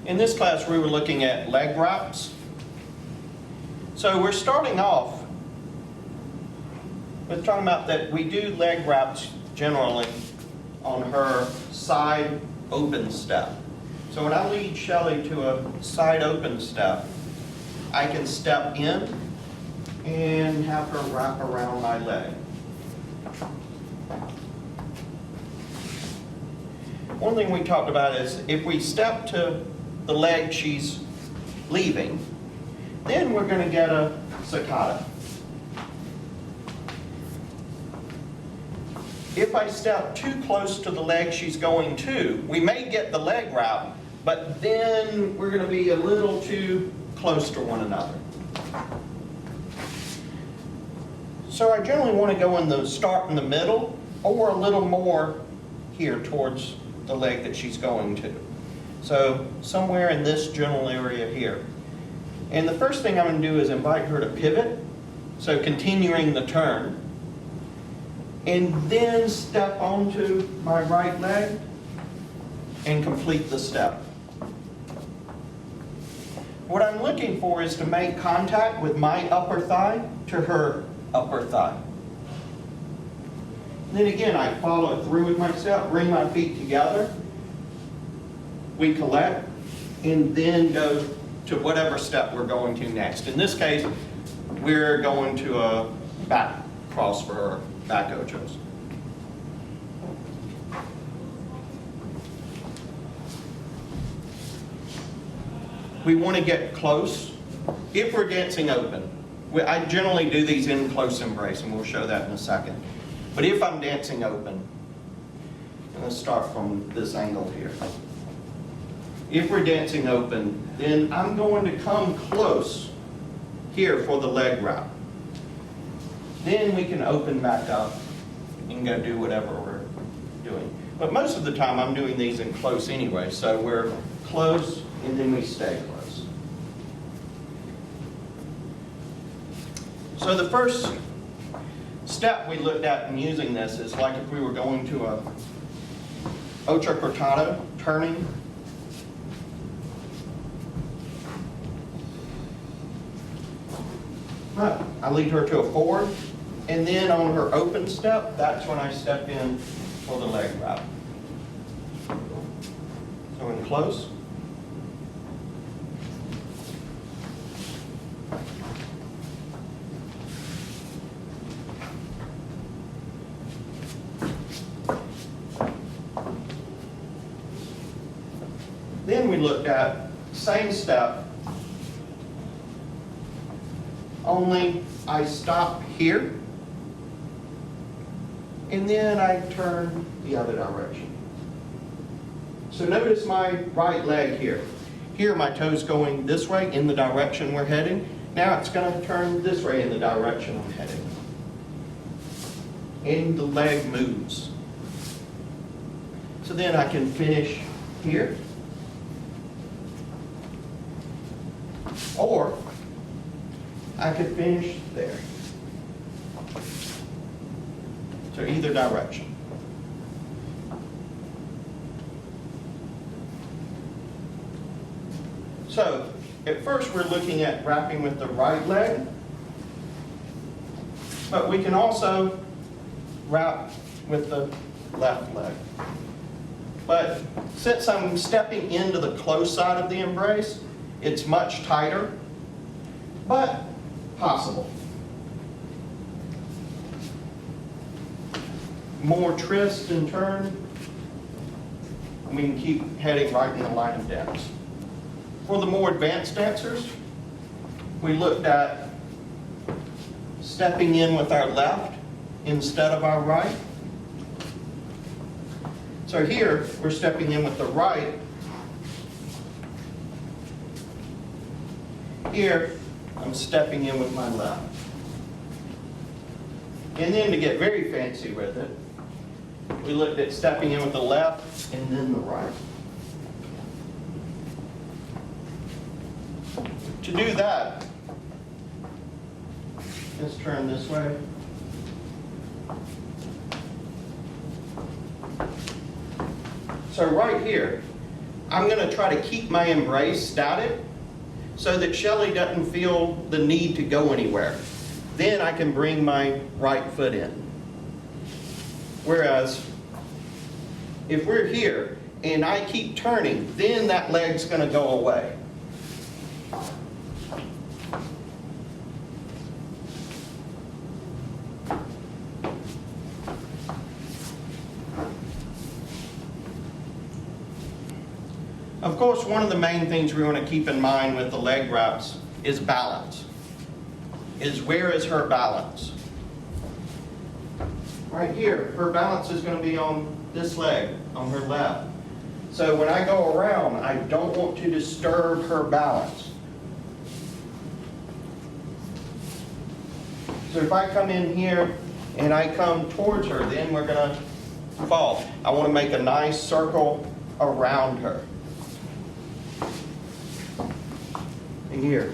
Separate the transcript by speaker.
Speaker 1: In this class, we were looking at leg wraps. So we're starting off with talking about that we do leg wraps generally on her side open step. So when I lead Shelley to a side open step, I can step in and have her wrap around my leg. One thing we talked about is if we step to the leg she's leaving, then we're going to get a staccato. If I step too close to the leg she's going to, we may get the leg wrap, but then we're going to be a little too close to one another. So I generally want to go in the start in the middle or a little more here towards the leg that she's going to. So somewhere in this general area here. And the first thing I'm going to do is invite her to pivot, so continuing the turn, and then step onto my right leg and complete the step. What I'm looking for is to make contact with my upper thigh to her upper thigh. And then again, I follow through with my step, bring my feet together, we collect, and then go to whatever step we're going to next. In this case, we're going to a back cross for her, back ochos. We want to get close if we're dancing open. I generally do these in close embrace, and we'll show that in a second. But if I'm dancing open, I'm going to start from this angle here. If we're dancing open, then I'm going to come close here for the leg wrap. Then we can open back up and go do whatever we're doing. But most of the time I'm doing these in close anyway, so we're close and then we stay close. So the first step we looked at in using this is like if we were going to a ocho cortado, turning. I lead her to a forward, and then on her open step, that's when I step in for the leg wrap. So in close. Then we looked at same step, only I stop here, and then I turn the other direction. So notice my right leg here. Here my toe's going this way in the direction we're heading. Now it's going to turn this way in the direction I'm heading. And the leg moves. So then I can finish here. Or I could finish there. So either direction. So at first we're looking at wrapping with the right leg, but we can also wrap with the left leg. But since I'm stepping into the close side of the embrace, it's much tighter, but possible. More twist and turn, and we can keep heading right in the line of dance. For the more advanced dancers, we looked at stepping in with our left instead of our right. So here, we're stepping in with the right. Here, I'm stepping in with my left. And then to get very fancy with it, we looked at stepping in with the left and then the right. To do that, let's turn this way. So right here, I'm going to try to keep my embrace static so that Shelley doesn't feel the need to go anywhere. Then I can bring my right foot in. Whereas, if we're here and I keep turning, then that leg's going to go away. Of course, one of the main things we want to keep in mind with the leg wraps is balance. Where is her balance? Right here, her balance is going to be on this leg, on her left. So when I go around, I don't want to disturb her balance. So if I come in here and I come towards her, then we're going to fall. I want to make a nice circle around her. Here.